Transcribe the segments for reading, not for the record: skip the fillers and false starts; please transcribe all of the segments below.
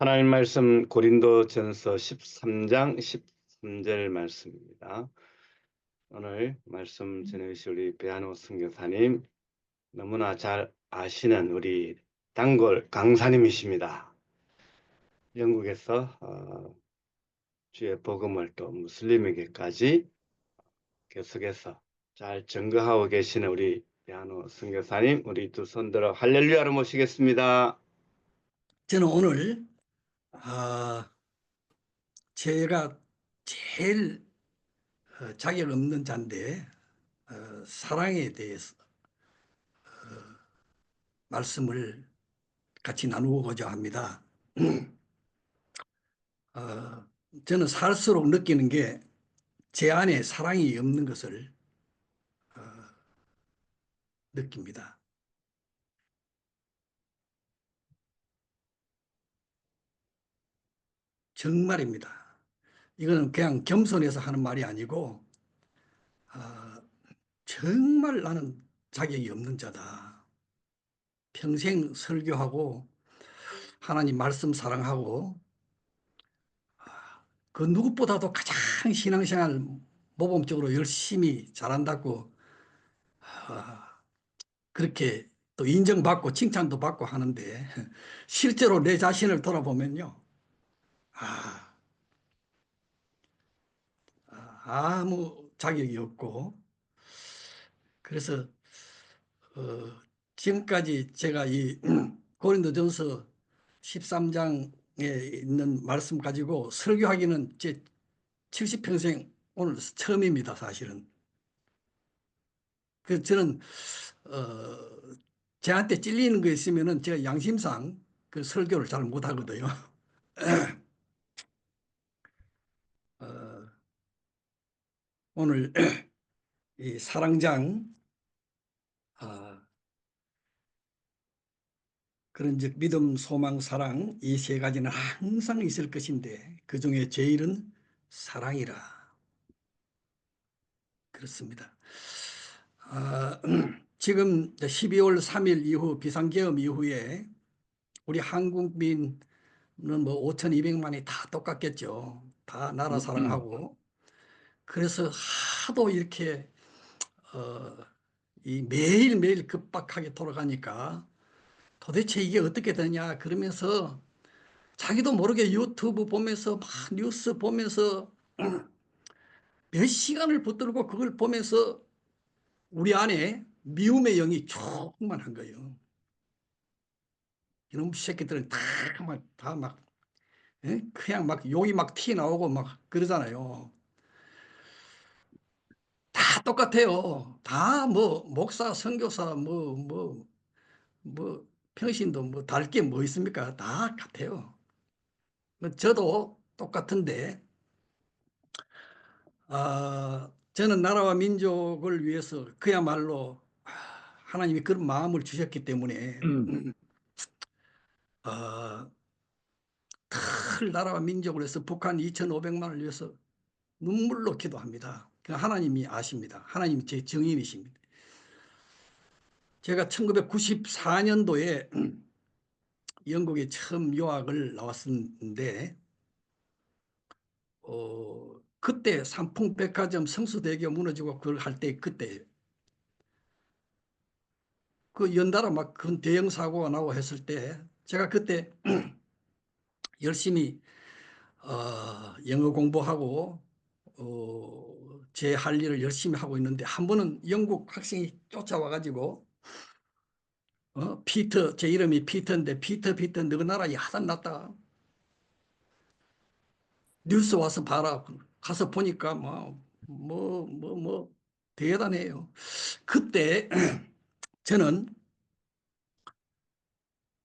하나님 말씀 고린도전서 13장 13절 말씀입니다. 오늘 말씀 전해주실 우리 배한호 선교사님 너무나 잘 아시는 우리 단골 강사님이십니다. 영국에서 주의 복음을 또 무슬림에게까지 계속해서 잘 전거하고 계시는 우리 배한호 선교사님, 우리 두 손 들어 할렐루야로 모시겠습니다. 저는 오늘 아, 제가 제일 자격 없는 자인데 사랑에 대해서 말씀을 같이 나누고자 합니다. 저는 살수록 느끼는 게 제 안에 사랑이 없는 것을 느낍니다. 정말입니다. 이거는 그냥 겸손해서 하는 말이 아니고 정말 나는 자격이 없는 자다. 평생 설교하고 하나님 말씀 사랑하고 그 누구보다도 가장 신앙생활 모범적으로 열심히 잘한다고 그렇게 또 인정받고 칭찬도 받고 하는데 실제로 내 자신을 돌아보면요. 아무 자격이 없고 그래서 지금까지 제가 이 고린도전서 13장에 있는 말씀 가지고 설교하기는 제 70평생 오늘 처음입니다, 사실은. 그 저는 저한테 찔리는 거 있으면은 제가 양심상 그 설교를 잘 못하거든요. 오늘 이 사랑장 그런즉 믿음, 소망, 사랑 이 세 가지는 항상 있을 것인데 그 중에 제일은 사랑이라. 그렇습니다. 지금 12월 3일 이후 비상계엄 이후에 우리 한국민은 뭐 5,200만이 다 똑같겠죠. 다 나라 사랑하고 그래서 하도 이렇게 이 매일매일 급박하게 돌아가니까 도대체 이게 어떻게 되냐 그러면서 자기도 모르게 유튜브 보면서 막 뉴스 보면서 몇 시간을 붙들고 그걸 보면서 우리 안에 미움의 영이 충만한 거예요. 이놈 새끼들은 다 막 그냥 막 욕이 막 튀어나오고 막 그러잖아요. 다 똑같아요. 다 뭐 목사, 선교사, 뭐 평신도 뭐 다를 게 뭐 있습니까? 다 같아요. 저도 똑같은데 저는 나라와 민족을 위해서 그야말로 하나님이 그런 마음을 주셨기 때문에 큰 나라와 민족을 위해서 북한 2,500만을 위해서 눈물로 기도합니다. 하나님이 아십니다. 하나님이 제 증인이십니다. 제가 1994년도에 영국에 처음 유학을 나왔었는데 그때 삼풍백화점 성수대교 무너지고 그걸 할 때 그때 그 연달아 막 큰 대형 사고가 나고 했을 때 제가 그때 열심히 영어 공부하고 제 할 일을 열심히 하고 있는데 한 번은 영국 학생이 쫓아와 가지고 피터, 제 이름이 피터인데 피터 너 나라 야단 났다. 뉴스 와서 봐라. 가서 보니까 뭐 대단해요. 그때 저는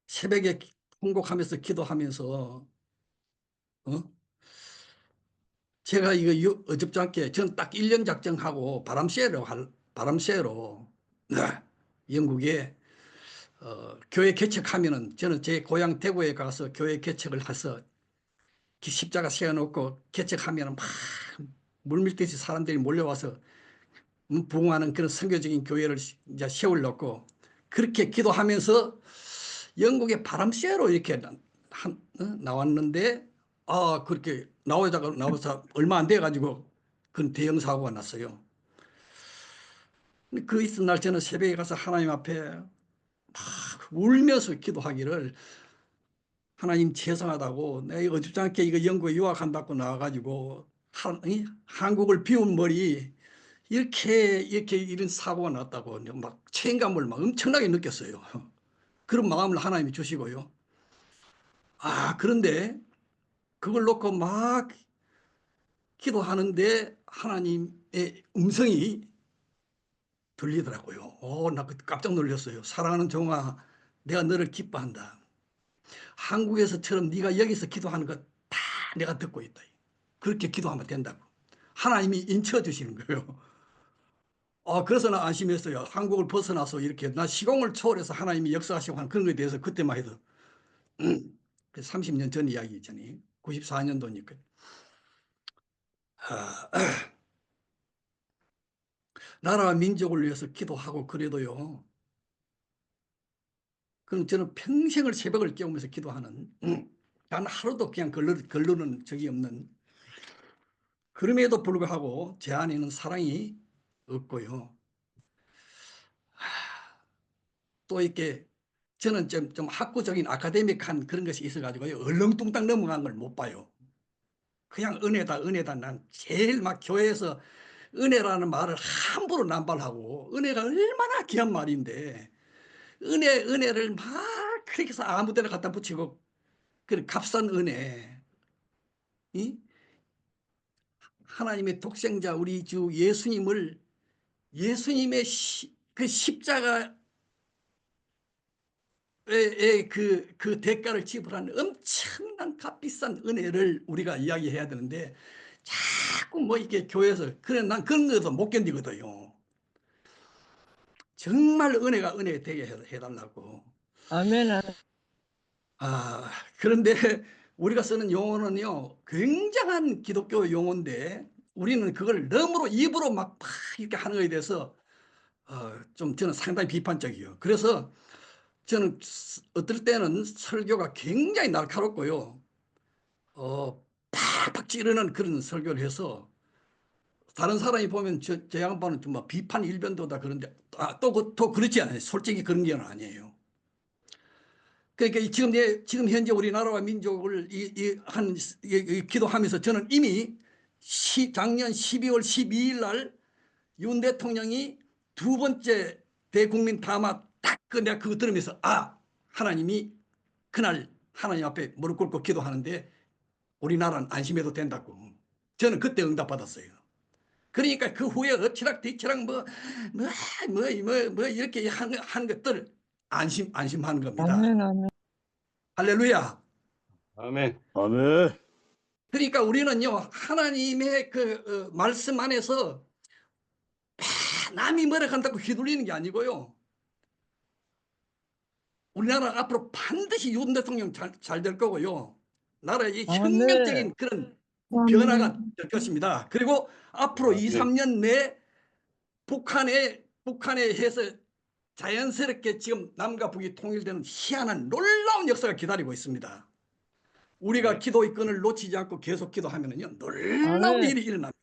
새벽에 통곡하면서 기도하면서 어? 제가 이거 어줍잖게 저는 딱 1년 작정하고 바람쇠로 네. 영국에 교회 개척하면은 저는 제 고향 대구에 가서 교회 개척을 해서 십자가 세워놓고 개척하면은 막 물밀듯이 사람들이 몰려와서 부흥하는 그런 선교적인 교회를 이제 세우려고 그렇게 기도하면서 영국의 바람쇠로 이렇게 나왔는데 그렇게 나와서 얼마 안 돼 가지고 그 대형 사고가 났어요. 그 있은 날 저는 새벽에 가서 하나님 앞에 막 울면서 기도하기를, 하나님 죄송하다고, 내가 어줍잖게 이거 영국에 유학한다고 나와가지고 한국을 비운 머리 이렇게 이런 사고가 났다고 막 책임감을 막 엄청나게 느꼈어요. 그런 마음을 하나님이 주시고요. 그런데 그걸 놓고 막 기도하는데 하나님의 음성이 들리더라고요. 나 그때 깜짝 놀랐어요. 사랑하는 종아, 내가 너를 기뻐한다. 한국에서처럼 네가 여기서 기도하는 것 다 내가 듣고 있다. 그렇게 기도하면 된다고 하나님이 인쳐 주시는 거예요. 그래서 나 안심했어요. 한국을 벗어나서 이렇게 나 시공을 초월해서 하나님이 역사하시고 하는 그런 것에 대해서 그때만 해도 30년 전 이야기잖아요. 94년도니까. 나라와 민족을 위해서 기도하고 그래도요. 그럼 저는 평생을 새벽을 깨우면서 기도하는, 단 하루도 그냥 걸르는 적이 없는, 그럼에도 불구하고 제 안에는 사랑이 없고요. 또 이렇게 저는 좀 학구적인 아카데믹한 그런 것이 있어가지고요. 얼렁뚱땅 넘어간 걸 못 봐요. 그냥 은혜다, 은혜다. 난 제일 막 교회에서 은혜라는 말을 함부로 남발하고, 은혜가 얼마나 귀한 말인데, 은혜를 막 그렇게 해서 아무 데나 갖다 붙이고, 그 값싼 은혜, 이? 하나님의 독생자 우리 주 예수님의 그 십자가의 그 대가를 지불한 엄청난 값비싼 은혜를 우리가 이야기해야 되는데, 자꾸 뭐 이렇게 교회에서, 그래 난 그런 것도 못 견디거든요. 정말 은혜가 은혜 되게 해달라고. 아멘, 아멘. 그런데 우리가 쓰는 용어는요, 굉장한 기독교 용어인데 우리는 그걸 너무로 입으로 막 이렇게 하는 것에 대해서 좀 저는 상당히 비판적이에요. 그래서 저는 어떨 때는 설교가 굉장히 날카롭고요, 팍팍 찌르는 그런 설교를 해서 다른 사람이 보면 저 양반은 좀 막 비판 일변도다 그런데, 또 그렇지 않아요. 솔직히 그런 게 아니에요. 그러니까 지금 현재 우리나라와 민족을 기도하면서 저는 이미 작년 12월 12일 날 윤 대통령이 두 번째 대국민 담화 딱 내가 그거 들으면서 하나님이 그날 하나님 앞에 무릎 꿇고 기도하는데 우리나라는 안심해도 된다고 저는 그때 응답받았어요. 그러니까 그 후에 엎치락 뒤치락 뭐 이렇게 하는 것들 안심하는 겁니다. 아멘, 아멘. 할렐루야. 아멘. 아멘. 그러니까 우리는요, 하나님의 말씀 안에서 남이 뭐라 한다고 휘둘리는 게 아니고요, 우리나라 앞으로 반드시 윤 대통령 잘 될 거고요, 나라의 혁명적인 그런 변화가 될 것입니다. 그리고 앞으로 2, 아멘. 3년 내 북한에 해서 자연스럽게 지금 남과 북이 통일되는 희한한 놀라운 역사가 기다리고 있습니다. 우리가 네. 기도의 끈을 놓치지 않고 계속 기도하면요, 놀라운 아멘. 일이 일어납니다.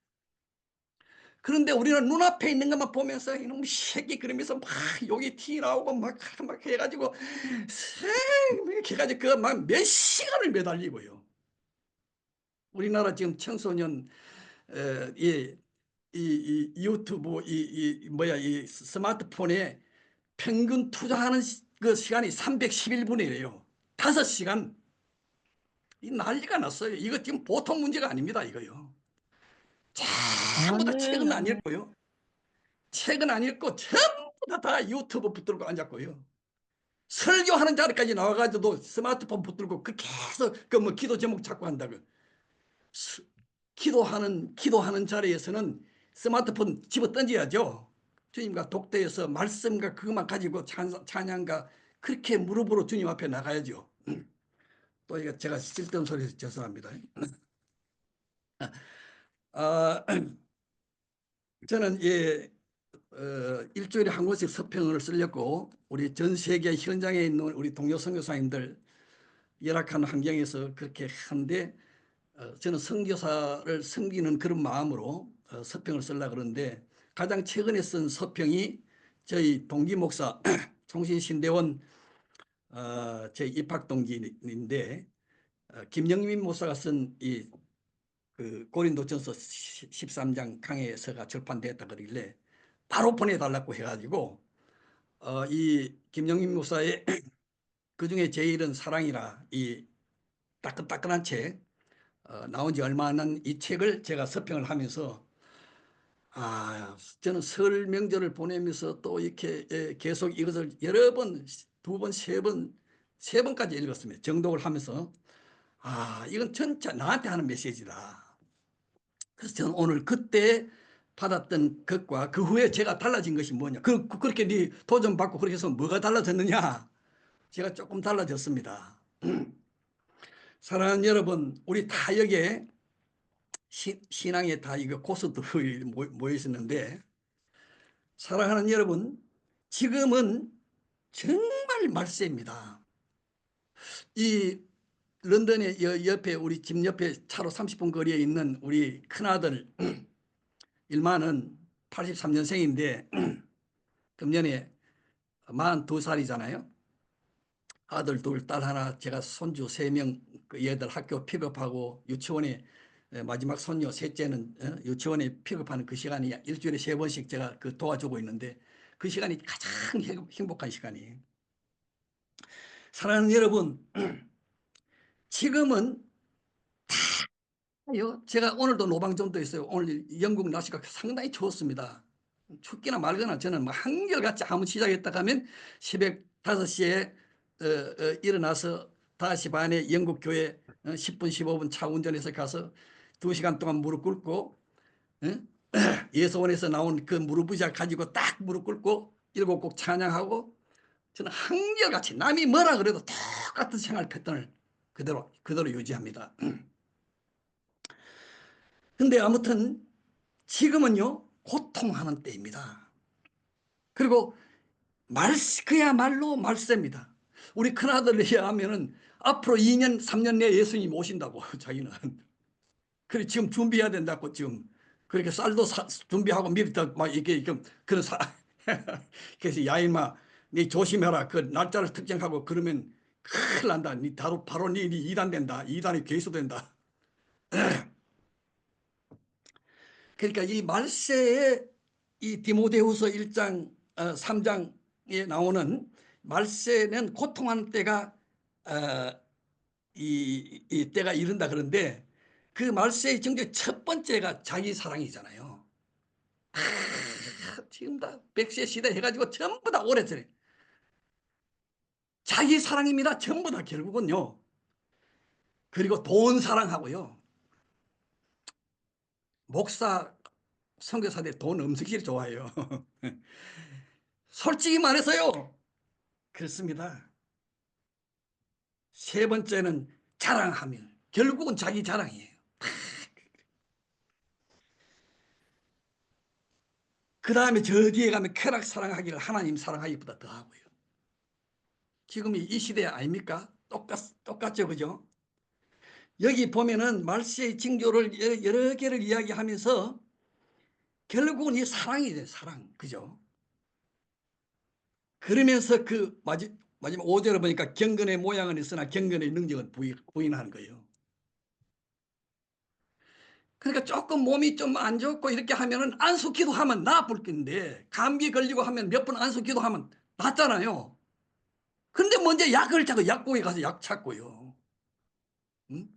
그런데 우리는 눈앞에 있는 것만 보면서 이놈 새끼 그러면서 막 욕이 튀나오고 막 해가지고 해가지고 막 몇 시간을 매달리고요. 우리나라 지금 청소년 이 유튜브 이 스마트폰에 평균 투자하는 그 시간이 311분이래요. 5시간. 이 난리가 났어요. 이거 지금 보통 문제가 아닙니다. 이거요. 전부 다 책은 안 아멘. 읽고요. 책은 안 읽고 전부 다 유튜브 붙들고 앉았고요. 설교하는 자리까지 나와가지고 스마트폰 붙들고 그 계속 그 뭐 기도 제목 찾고 한다고. 기도하는 자리에서는 스마트폰 집어 던져야죠. 주님과 독대해서 말씀과 그것만 가지고 찬양과 그렇게 무릎으로 주님 앞에 나가야죠. 또 이거 제가 쓸데없는 소리해서 죄송합니다. 저는 일주일에 한 권씩 서평을 쓰려고 우리 전 세계 현장에 있는 우리 동료 선교사님들 열악한 환경에서 그렇게 하는데 저는 선교사를 섬기는 그런 마음으로 서평을 쓰려고 그러는데 가장 최근에 쓴 서평이 저희 동기 목사 총신신대원 제 입학 동기인데 김영민 목사가 쓴 이 그 고린도전서 13장 강해서가 출판됐다 그러길래 바로 보내달라고 해가지고 이 김영민 목사의 그중에 제일은 사랑이라 이 따끈따끈한 책 나온 지 얼마 안 난 이 책을 제가 서평을 하면서 저는 설 명절을 보내면서 또 이렇게 계속 이것을 여러 번, 두 번, 세 번까지 읽었습니다. 정독을 하면서 이건 진짜 나한테 하는 메시지다. 그래서 저는 오늘 그때 받았던 것과 그 후에 제가 달라진 것이 뭐냐. 그렇게 네 도전 받고 그렇게 해서 뭐가 달라졌느냐. 제가 조금 달라졌습니다. 사랑하는 여러분, 우리 다 여기에 신앙에 다 이거 고수들이 모여 있었는데, 사랑하는 여러분, 지금은 정말 말세입니다. 이 런던의 옆에 우리 집 옆에 차로 30분 거리에 있는 우리 큰아들 일마는 83년생인데 금년에 42살이잖아요. 아들 둘, 딸 하나, 제가 손주 3명, 그 얘들 학교 픽업하고 유치원에 마지막 손녀 셋째는 유치원에 픽업하는 그 시간이 일주일에 3번씩 제가 그 도와주고 있는데 그 시간이 가장 행복한 시간이에요. 사랑하는 여러분, 지금은 다요. 제가 오늘도 노방전도 있어요. 오늘 영국 날씨가 상당히 추웠습니다. 춥기나 말거나 저는 뭐 한결같이 아무 시작했다 하면 새벽 5시에 일어나서 5시 반에 영국 교회 10분 15분 차 운전해서 가서 2시간 동안 무릎 꿇고 예수원에서 나온 그 무릎 의자 가지고 딱 무릎 꿇고 7곡 찬양하고 저는 한결같이 남이 뭐라 그래도 똑같은 생활 패턴을 그대로 유지합니다. 근데 아무튼 지금은요 고통하는 때입니다. 그리고 그야말로 말세입니다. 우리 큰아들에 의하면은 앞으로 2년 3년 내에 예수님 오신다고 자기는. 그래 지금 준비해야 된다고 지금 그렇게 쌀도 준비하고 미리부터 막 이렇게 그런 그래서 야 임마 네 조심해라. 그 날짜를 특정하고 그러면 큰일 난다. 네 바로 네 이단 된다. 이단이 괴수된다. 그러니까 이 말세에 이 디모데후서 1장 3장에 나오는 말세는 고통하는 때가 이 때가 이른다 그런데 그 말세의 정죄 첫 번째가 자기 사랑이잖아요. 지금 다 백세 시대 해가지고 전부 다 오래전에 자기 사랑입니다. 전부 다 결국은요. 그리고 돈 사랑하고요. 목사 선교사들 돈 엄청 좋아해요. 솔직히 말해서요. 그렇습니다. 세 번째는 자랑하면 결국은 자기 자랑이에요. 그 다음에 저 뒤에 가면 쾌락 사랑하기를 하나님 사랑하기보다 더하고요. 지금 이 시대 아닙니까? 똑같죠, 그죠? 여기 보면은 말세의 징조를 여러 개를 이야기하면서 결국은 이 사랑이 돼요, 사랑, 그죠? 그러면서 그 마지막 5절을 보니까 경건의 모양은 있으나 경건의 능력은 부인하는 거예요. 그러니까 조금 몸이 좀 안 좋고 이렇게 하면은 안수 기도하면 나아볼 건데 감기 걸리고 하면 몇 번 안수 기도하면 낫잖아요. 근데 먼저 약을 찾고 약국에 가서 약 찾고요. 응?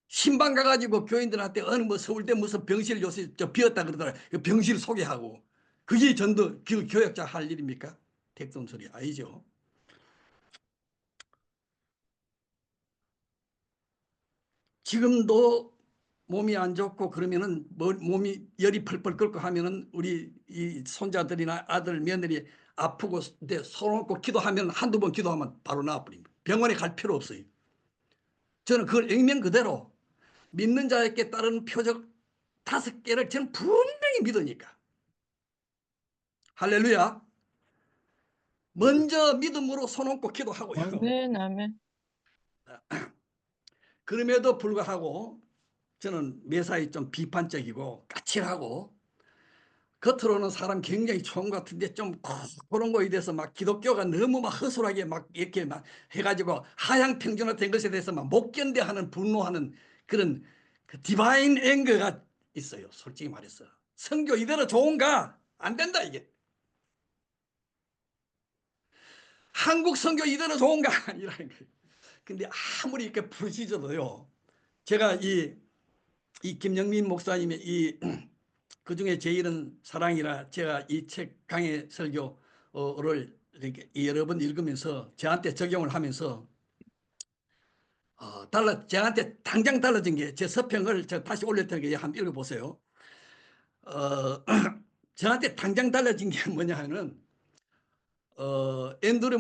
신방 가가지고 교인들한테 어느 뭐 서울대 무슨 병실 요새 비었다 그러더라. 그 병실 소개하고 그게 전도 교역자 할 일입니까? 택돈 소리 아니죠. 지금도 몸이 안 좋고 그러면은 몸이 열이 펄펄 끓고 하면은 우리 이 손자들이나 아들 며느리 아프고 손 얹고 기도하면 한두 번 기도하면 바로 나아버립니다. 병원에 갈 필요 없어요. 저는 그걸 액면 그대로 믿는 자에게 따르는 표적 5개를 저는 분명히 믿으니까. 할렐루야. 먼저 믿음으로 손 얹고 기도하고요. 아멘, 아멘. 그럼에도 불구하고 저는 매사에 좀 비판적이고 까칠하고 겉으로는 사람 굉장히 좋은 것 같은데 좀 그런 거에 대해서 막 기독교가 너무 막 허술하게 막 이렇게 막 해가지고 하향 평준화된 것에 대해서 막 못 견뎌하는 분노하는 그런 그 디바인 앵거가 있어요. 솔직히 말해서 성교 이대로 좋은가? 안 된다 이게. 한국 성교 이대로 좋은가? 이라는 거예요. 근데 아무리 이렇게 부르짖어도요. 제가 이 김영민 목사님의 그 중에 제일은 사랑이라 제가 이 책 강해 설교를 이렇게 여러 번 읽으면서 저한테 적용을 하면서 저한테 당장 달라진 게 제 서평을 제가 다시 올릴 테니까 한번 읽어보세요. 저한테 당장 달라진 게 뭐냐 하면 앤드류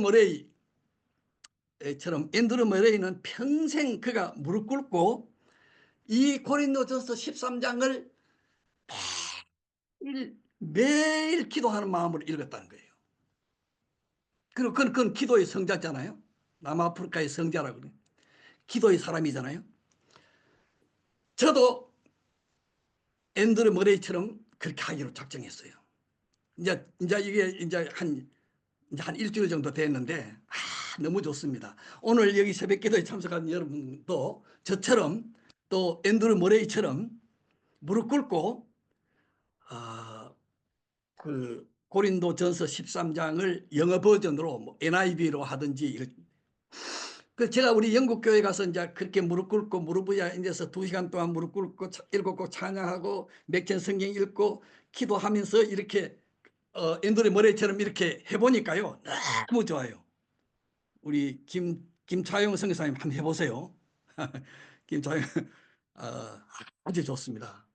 머레이는 평생 그가 무릎 꿇고 이 고린도전서 13장을 매일 기도하는 마음으로 읽었다는 거예요. 그리고 그건 기도의 성자잖아요. 남아프리카의 성자라고 그래요. 기도의 사람이잖아요. 저도 앤드류 머레이처럼 그렇게 하기로 작정했어요. 이제 한 일주일 정도 됐는데 너무 좋습니다. 오늘 여기 새벽기도에 참석한 여러분도 저처럼 또 앤드류 머레이처럼 무릎 꿇고 그 고린도전서 13장을 영어 버전으로 뭐 NIV로 하든지 제가 우리 영국 교회 가서 이제 그렇게 무릎 꿇고 무릎 위에 앉아서 2시간 동안 무릎 꿇고 읽고 찬양하고 몇 편 성경 읽고 기도하면서 이렇게 앤드류 머레이처럼 이렇게 해보니까요 너무 좋아요. 우리 김차영 선교사님 한번 해보세요. 김차영 아주 좋습니다.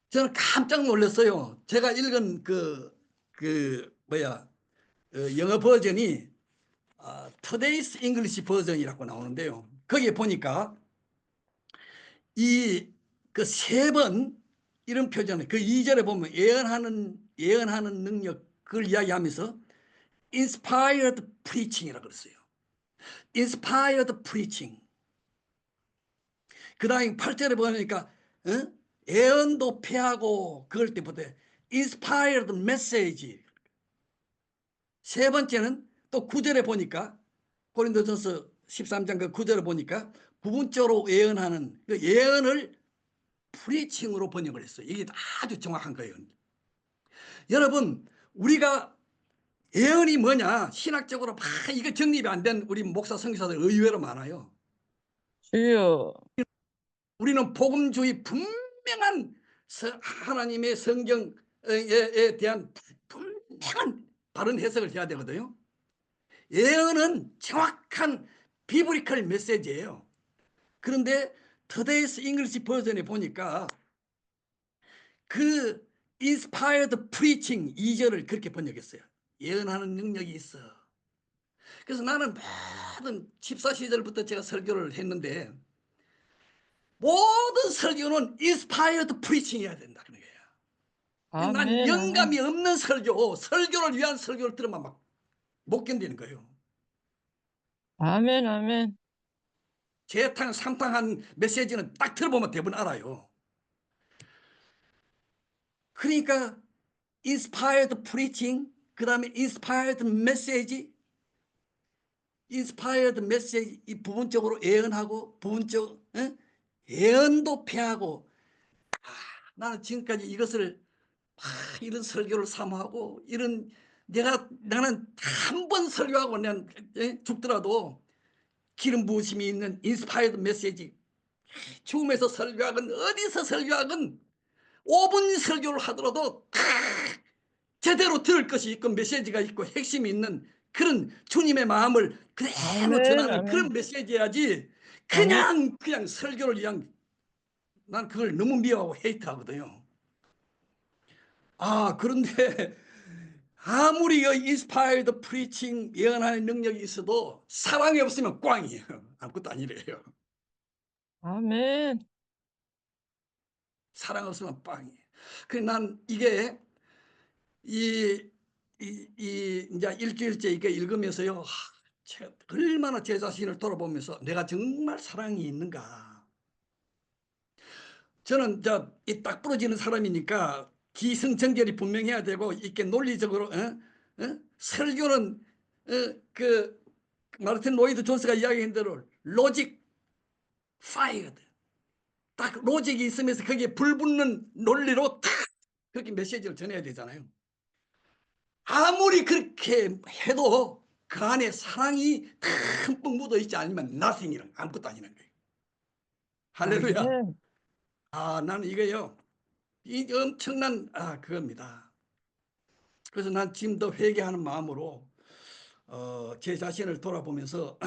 저는 깜짝 놀랐어요. 제가 읽은 영어 버전이 Today's English 버전이라고 나오는데요. 거기에 보니까 그 세 번 이런 표현을 그 2절에 보면 예언하는 능력 그걸 이야기하면서 inspired preaching이라고 그랬어요. inspired preaching. 그 다음에 8절에 보니까 예언도 폐하고 그럴 때부터 inspired message. 세 번째는 또 9절에 보니까 고린도전서 13장 그 9절에 보니까 부분적으로 예언하는 그 예언을 프리칭으로 번역을 했어요. 이게 아주 정확한 거예요. 여러분 우리가 예언이 뭐냐 신학적으로 막 이거 정립이 안 된 우리 목사 선교사들 의외로 많아요. 주여. 우리는 복음주의 분명한 하나님의 성경에 대한 분명한 바른 해석을 해야 되거든요. 예언은 정확한 비브리컬 메시지예요. 그런데 Today's English 버전에 보니까 그 inspired preaching 2절을 그렇게 번역했어요. 예언하는 능력이 있어. 그래서 나는 모든 집사 시절부터 제가 설교를 했는데 모든 설교는 inspired preaching이어야 된다 그런 거예요. 난 아멘, 영감이 아멘. 없는 설교를 위한 설교를 들으면 막 못 견디는 거예요. 아멘, 아멘. 재탕 삼탕한 메시지는 딱 들어보면 대부분 알아요. 그러니까 inspired preaching, 그 다음에 inspired message, 이 부분적으로 예언하고 부분적 예언도 폐하고 나는 지금까지 이것을 이런 설교를 사모하고 나는 한 번 설교하고 그냥 죽더라도 기름 부으심이 있는 인스파이어드 메시지 죽음에서 설교하건 어디서 설교하건 5분 설교를 하더라도 다 제대로 들을 것이 있고 메시지가 있고 핵심이 있는 그런 주님의 마음을 그대로 아멘, 전하는 그런 아멘. 메시지야지 아멘. 그냥 설교를 위한 난 그걸 너무 미워하고 헤이트하거든요. 그런데 아무리 인스파이어드 프리칭 예언하는 능력이 있어도 사랑이 없으면 꽝이에요. 아무것도 아니래요. 아멘. 사랑 없으면 빵이에요. 그래서 난 이게 이제 일주일째 이게 읽으면서요. 얼마나 제 자신을 돌아보면서 내가 정말 사랑이 있는가. 저는 이 딱 부러지는 사람이니까 기승전결이 분명해야 되고 이렇게 논리적으로 설교는 그 마르틴 로이드 존스가 이야기한 대로 로직 파이어드, 딱 로직이 있으면서 거기에 불붙는 논리로 탁 그렇게 메시지를 전해야 되잖아요. 아무리 그렇게 해도 그 안에 사랑이 듬뿍 묻어 있지 않으면 nothing이란 아무것도 아니라는 거예요. 할렐루야. 아멘. 나는 이거요, 이 엄청난 그겁니다. 그래서 난 지금 더 회개하는 마음으로 제 자신을 돌아보면서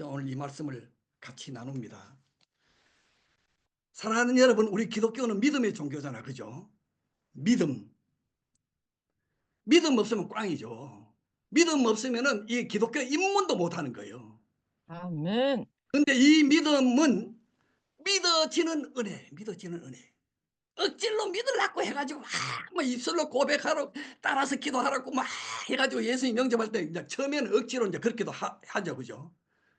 오늘 이 말씀을 같이 나눕니다. 사랑하는 여러분, 우리 기독교는 믿음의 종교잖아, 그죠? 믿음 없으면 꽝이죠. 믿음 없으면은 이 기독교 입문도 못하는 거예요. 아멘. 근데 이 믿음은 믿어지는 은혜. 억질로 믿으려고 해가지고 막 입술로 고백하라고 따라서 기도하라고 막 해가지고 예수님 영접할 때 이제 처음에는 억지로 이제 그렇게도 하죠, 그죠?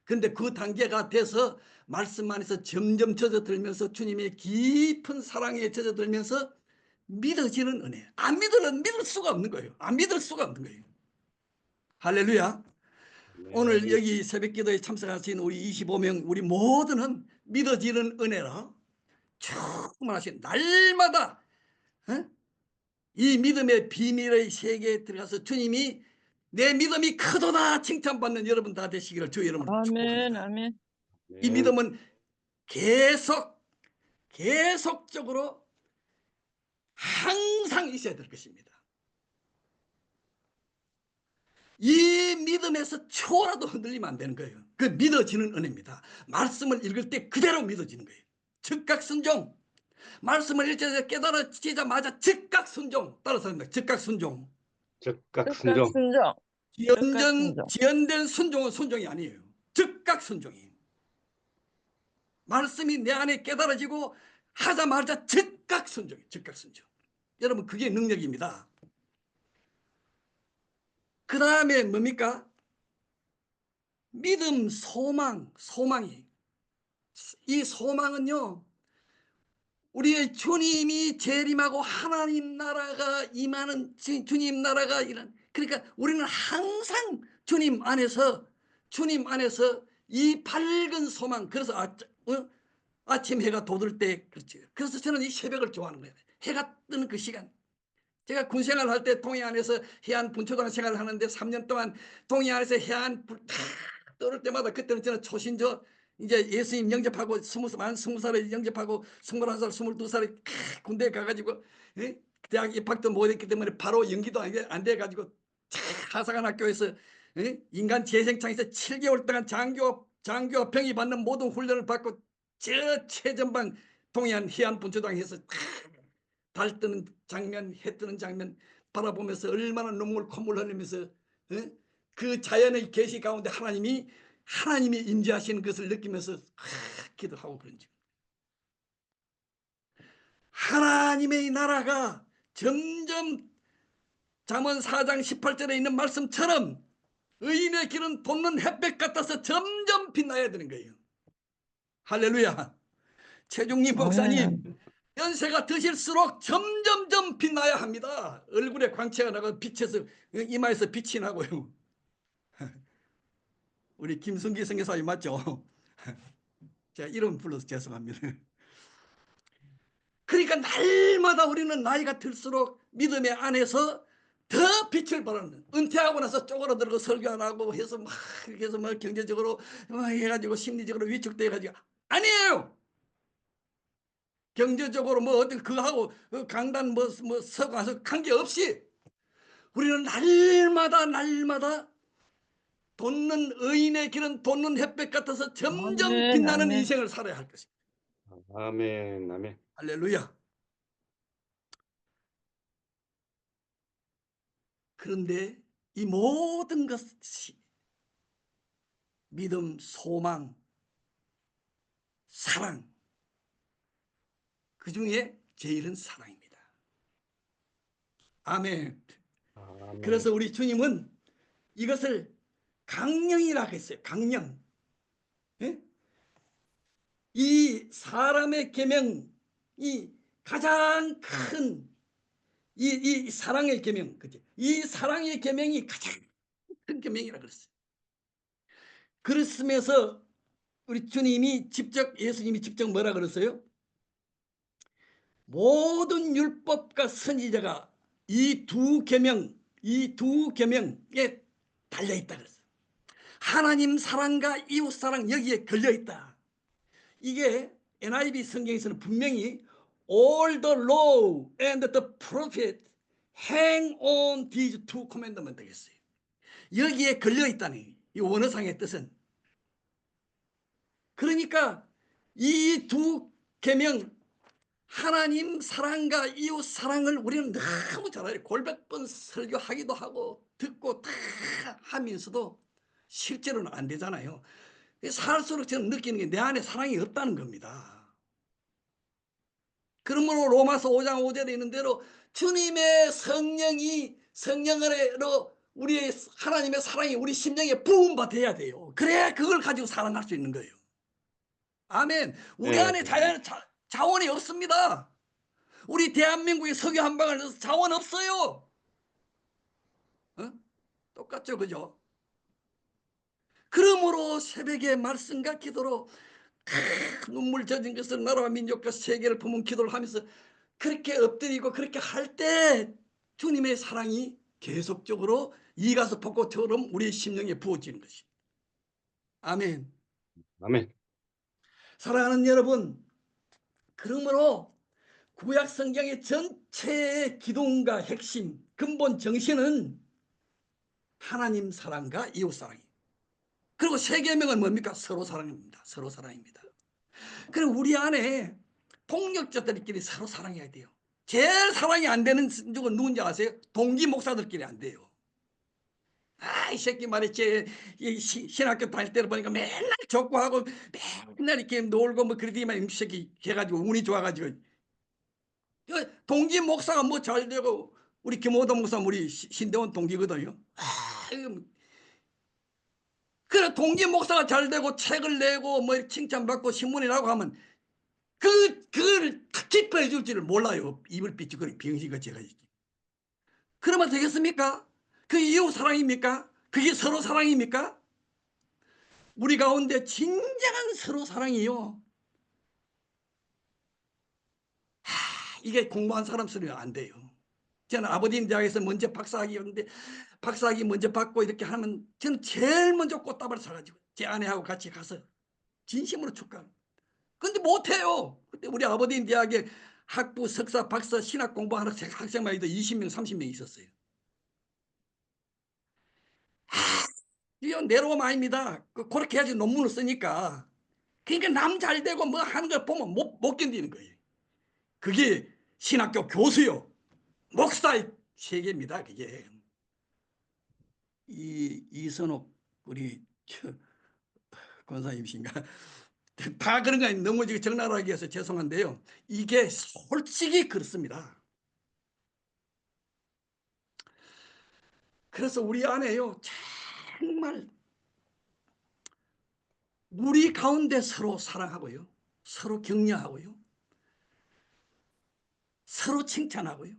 근데 그 단계가 돼서 말씀 안에서 점점 젖어들면서 주님의 깊은 사랑에 젖어들면서 믿어지는 은혜. 안 믿으면 믿을 수가 없는 거예요. 안 믿을 수가 없는 거예요. 할렐루야. 오늘 네. 여기 새벽기도에 참석하신 우리 25명 우리 모두는 믿어지는 은혜로 충만하신 날마다 이 믿음의 비밀의 세계에 들어가서 주님이 내 믿음이 크도다 칭찬받는 여러분 다 되시기를 주의 이름으로 아멘. 축복합니다. 아멘. 이 믿음은 계속적으로 항상 있어야 될 것입니다. 이 믿음에서 초라도 흔들리면 안 되는 거예요. 그 믿어지는 은혜입니다. 말씀을 읽을 때 그대로 믿어지는 거예요. 즉각 순종. 말씀을 읽을 때 깨달아지자마자 즉각 순종. 따라서 합니다. 즉각 순종. 즉각 즉각 순종. 순종. 즉각 순종. 지연된 순종은 순종이 아니에요. 즉각 순종이에요. 말씀이 내 안에 깨달아지고 하자마자 즉각 순종이에요. 즉각 순종. 여러분, 그게 능력입니다. 그 다음에 뭡니까? 믿음, 소망이. 이 소망은요, 우리의 주님이 재림하고 하나님 나라가 임하는 주님 나라가 이런, 그러니까 우리는 항상 주님 안에서 이 밝은 소망. 그래서 아침 해가 돋을 때, 그렇지. 그래서 저는 이 새벽을 좋아하는 거예요. 해가 뜨는 그 시간. 제가 군 생활할 때 동해안에서 해안 분초당 생활을 하는데 3년 동안 동해안에서 해안 불 떠올 때마다, 그때는 저는 초신저 이제 예수님 영접하고 20살에 영접하고 21살, 22살에 군대에 가가지고 대학 입학도 못했기 때문에 바로 연기도 안 돼가지고 하사관 학교에서 인간 재생창에서 7개월 동안 장교 병이 받는 모든 훈련을 받고 저 최전방 동해안 해안 분초당에서 달 뜨는 장면, 해 뜨는 장면 바라보면서 얼마나 눈물 콧물 흘리면서 그 자연의 계시 가운데 하나님이 임재하시는 것을 느끼면서 기도하고 그런지. 하나님의 나라가 점점 잠언 4장 18절에 있는 말씀처럼 의인의 길은 돋는 햇볕 같아서 점점 빛나야 되는 거예요. 할렐루야. 최중림 목사님, 아멘. 연세가 드실수록 점점점 빛나야 합니다. 얼굴에 광채가 나고 빛에서 이마에서 빛이 나고요. 우리 김승기 선교사님 맞죠? 제가 이름 불러서 죄송합니다. 그러니까 날마다 우리는 나이가 들수록 믿음의 안에서 더 빛을 발하는, 은퇴하고 나서 쪼그라들고 설교 안 하고 해서 막 이렇게 해서 막 경제적으로 막 해가지고 심리적으로 위축돼가지고 아니에요. 경제적으로 뭐 어디 그하고 강단 뭐 서가서 관계없이 우리는 날마다 돋는 의인의 길은 돋는 햇볕 같아서 점점 아멘. 빛나는 아멘. 인생을 살아야 할 것입니다. 아멘. 아멘. 할렐루야. 그런데 이 모든 것이 믿음, 소망, 사랑, 그 중에 제일은 사랑입니다. 아멘. 아멘. 그래서 우리 주님은 이것을 강령이라고 했어요. 강령. 예? 이 사람의 계명이 가장 큰 이 사랑의 계명, 그죠? 이 사랑의 계명이 가장 큰 계명이라 그랬어요. 그랬으면서 우리 주님이 직접, 예수님이 직접 뭐라 그랬어요? 모든 율법과 선지자가 이 두 계명에 달려 있다 그랬어요. 하나님 사랑과 이웃 사랑 여기에 걸려 있다. 이게 NIV 성경에서는 분명히 all the law and the prophet hang on these two commandments 되겠어요. 여기에 걸려 있다는 이 원어상의 뜻은. 그러니까 이 두 계명, 하나님 사랑과 이웃 사랑을 우리는 너무 잘 알아요. 골백 번 설교하기도 하고 듣고 다 하면서도 실제로는 안 되잖아요. 살수록 저는 느끼는 게 내 안에 사랑이 없다는 겁니다. 그러므로 로마서 5장 5절에 있는 대로 주님의 성령으로 우리의 하나님의 사랑이 우리 심령에 부음받아야 돼요. 그래야 그걸 가지고 사랑할 수 있는 거예요. 아멘. 우리 네, 안에 자원이 없습니다. 우리 대한민국의 석유 한 방울 넣어서 자원 없어요. 어? 똑같죠, 그죠? 그러므로 새벽에 말씀과 기도로 눈물 젖은 것을 나라와 민족과 세계를 품은 기도를 하면서 그렇게 엎드리고 그렇게 할 때 주님의 사랑이 계속적으로 이가서 벚꽃처럼 우리의 심령에 부어지는 것입니다. 아멘. 아멘. 사랑하는 여러분, 그러므로 구약 성경의 전체의 기둥과 핵심, 근본 정신은 하나님 사랑과 이웃 사랑이에요. 그리고 세 계명은 뭡니까? 서로 사랑입니다. 서로 사랑입니다. 그리고 우리 안에 폭력자들끼리 서로 사랑해야 돼요. 제일 사랑이 안 되는 적은 누군지 아세요? 동기 목사들끼리 안 돼요. 아, 이 새끼 말이지. 신학교 다닐 때를 보니까 맨날 족구하고 맨날 이렇게 놀고 뭐 그러더니만 이 새끼 해가지고 운이 좋아가지고 동기 목사가 뭐 잘 되고 우리 김호도 목사 우리 신대원 동기거든요. 그래 동기 목사가 잘 되고 책을 내고 뭐 칭찬받고 신문에 나고 하면 그걸 기뻐해 줄지를 몰라요. 입을 삐죽거리 병신같이 해가지고. 그러면 되겠습니까? 그게 이웃 사랑입니까? 그게 서로 사랑입니까? 우리 가운데 진정한 서로 사랑이요. 이게 공부한 사람들은 안 돼요. 저는 아버님 대학에서 먼저 박사학위였는데 박사학위 먼저 받고 이렇게 하면 저는 제일 먼저 꽃다발을 사가지고 제 아내하고 같이 가서 진심으로 축하합니다. 근데 못해요. 그때 우리 아버님 대학에 학부, 석사, 박사, 신학 공부하는 학생만 해도 20명, 30명 있었어요. 이건 내로움 아닙니다. 그렇게 해야지 논문을 쓰니까. 그러니까 남 잘 되고 뭐 하는 걸 보면 못 견디는 거예요. 그게 신학교 교수요. 목사의 세계입니다. 그게. 이선옥 우리 권사님이신가? 다 그런 거 아니에요. 너무 적나라하게 해서 죄송한데요. 이게 솔직히 그렇습니다. 그래서 우리 안에요. 정말 우리 가운데 서로 사랑하고요. 서로 격려하고요. 서로 칭찬하고요.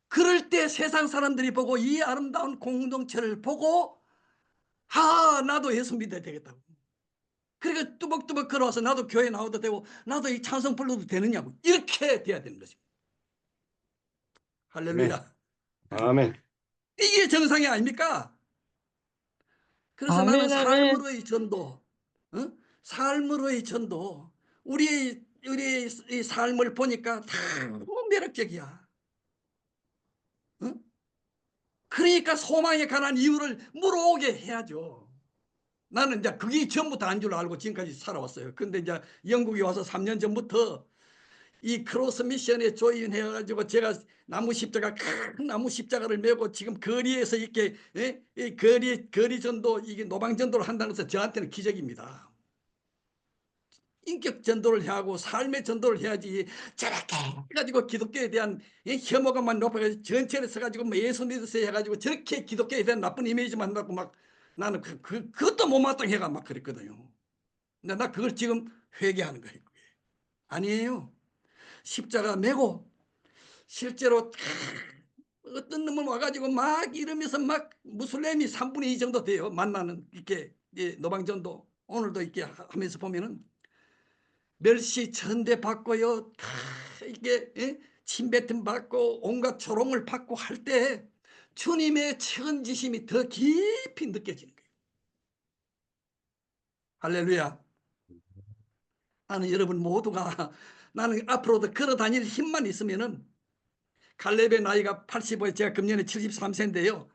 그럴 때 세상 사람들이 보고 이 아름다운 공동체를 보고 나도 예수 믿어야 되겠다고. 그러니까 뚜벅뚜벅 걸어와서 나도 교회 나와도 되고 나도 이 찬송 불러도 되느냐고 이렇게 돼야 되는 것입니다. 할렐루야. 아멘. 이게 정상이 아닙니까? 그래서 나는 아멘, 아멘. 삶으로의 전도, 삶으로의 전도, 우리의 이 삶을 보니까 너무 매력적이야. 그러니까 소망에 관한 이유를 물어오게 해야죠. 나는 이제 그게 전부 다인 줄 알고 지금까지 살아왔어요. 근데 이제 영국에 와서 3년 전부터 이 크로스 미션에 조인해가지고 제가 큰 나무 십자가를 메고 지금 거리에서 이렇게 이 거리 전도 이게 노방 전도를 한다는 것은 저한테는 기적입니다. 인격 전도를 해야 하고 삶의 전도를 해야지 저렇게 해가지고 기독교에 대한 혐오감만 높아가지고 전체를 써가지고 뭐 예수 믿으세요 해가지고 저렇게 기독교에 대한 나쁜 이미지만 갖고 막 나는 그것도 못마땅해가 막 그랬거든요. 근데 나 그걸 지금 회개하는 거예요. 아니에요. 십자가 메고 실제로 어떤 놈은 와가지고 막 이러면서 막 무슬림이 3분의 2 정도 돼요. 만나는 이렇게 노방전도 오늘도 이렇게 하면서 보면은 멸시 천대 받고요. 다 이게 침뱉음 받고 온갖 조롱을 받고 할 때 주님의 책임지심이 더 깊이 느껴지는 거예요. 할렐루야. 나는 여러분 모두가 나는 앞으로도 걸어 다닐 힘만 있으면은 갈렙의 나이가 85에 제가 금년에 73세인데요.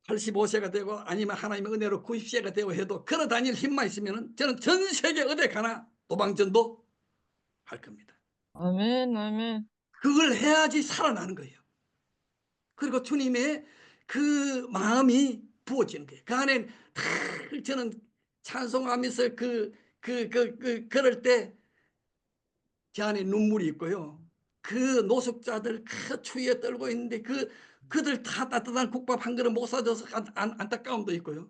85세가 되고 아니면 하나님의 은혜로 90세가 되고 해도 걸어 다닐 힘만 있으면은 저는 전 세계 어디 가나 도방전도 할 겁니다. 아멘, 아멘. 그걸 해야지 살아나는 거예요. 그리고 주님의 그 마음이 부어지는 거예요. 그 안에 다 저는 찬송하면서 그럴 때 제 안에 눈물이 있고요. 그 노숙자들 그 추위에 떨고 있는데 그들 다 따뜻한 국밥 한 그릇 못 사줘서 안타까움도 있고요.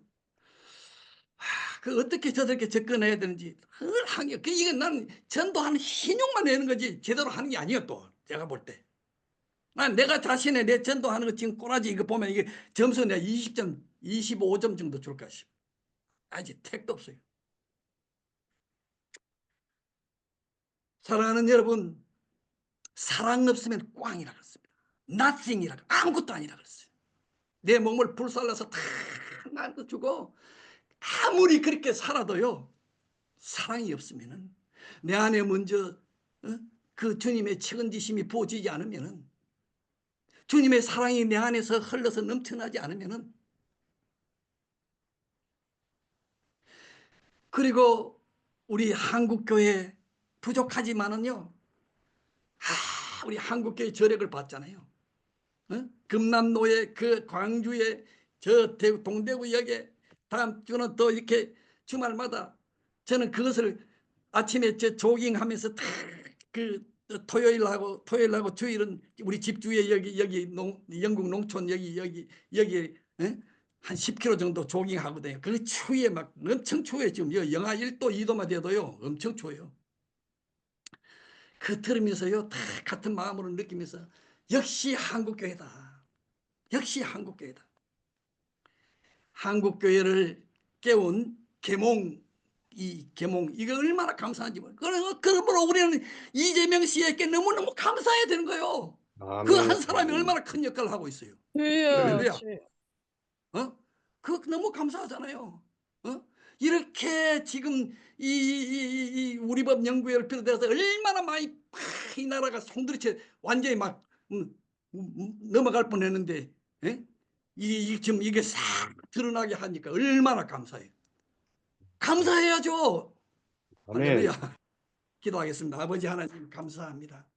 그 어떻게 저렇게 접근해야 되는지 늘 항의. 이게 난 전도하는 신용만 내는 거지 제대로 하는 게 아니에요. 또 제가 볼 때. 난 내가 자신의 내 전도하는 거 지금 꼬라지 이거 보면 이게 점수 내가 20점, 25점 정도 줄까 싶어. 아직 택도 없어요. 사랑하는 여러분, 사랑 없으면 꽝이라 그랬습니다. nothing이라 아무것도 아니라 그랬어요. 내 몸을 불살라서 다 나눠주고 아무리 그렇게 살아도요. 사랑이 없으면은 내 안에 먼저 그 주님의 책임지심이 부어지지 않으면은 주님의 사랑이 내 안에서 흘러서 넘쳐나지 않으면은 그리고 우리 한국교회 부족하지만은요. 우리 한국교회 저력을 봤잖아요. 금남로에 그 광주에 저 동대구역에 다음 주는 또 이렇게 주말마다 저는 그것을 아침에 저 조깅하면서 다 그 토요일하고 주일은 우리 집 주위에 여기 영국 농촌 여기 한 10km 정도 조깅하거든요. 그 추위에 막 엄청 추워요. 지금 영하 1도 2도만 돼도요. 엄청 추워요. 그 들으면서요. 다 같은 마음으로 느끼면서 역시 한국교회다. 역시 한국교회다. 한국교회를 깨운 계몽 이거 얼마나 감사한지 몰라요. 그러므로 우리는 이재명 씨에게 너무너무 감사해야 되는 거예요. 그 한 아멘. 사람이 얼마나 큰 역할을 하고 있어요. 주여, 할렐루야. 주여. 그 너무 감사하잖아요. 이렇게 지금 이 우리 법 연구회를 비롯해서 얼마나 많이 이 나라가 송두리째 완전히 막 넘어갈 뻔했는데 지금 이게 싹 드러나게 하니까 얼마나 감사해요. 감사해야죠. 아멘. 할렐루야. 기도하겠습니다. 아버지 하나님 감사합니다.